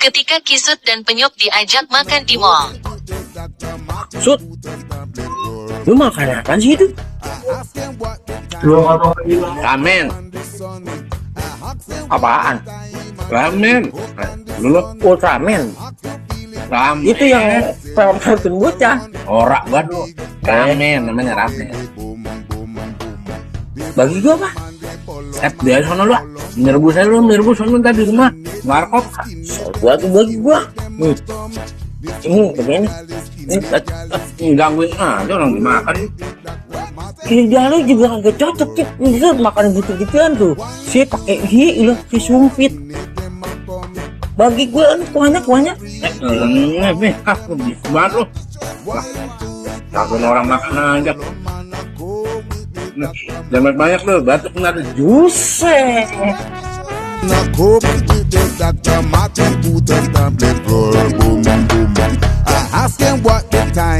ketika Kisut dan Penyup diajak makan di mall. Sud, lu makan apa sih itu? Ramen. Apaan? Ramen. Dulu Ultraman. ramen. Itu yang perawatan bocah. Ora waduh. Ramen namanya ramen. Bagi gua apa? Dia sono lu. Merebus aja lu, merebus sono tadi rumah. Warkop. Gua tuh bagi gua. Begini. Gangguin aja orang dimakan. Ini jalan juga agak cocok Cip. Bisa makan gitu-gituan tuh. Si pakai hi loh, si sumpit. Bagi gue kuahnya. Nih, aku bisa banget lu. Takut orang makan aja. Nah, jangan banyak lu, batuk nggak ada. Buset. Na koop, de dakta maat en poeder, dan blijft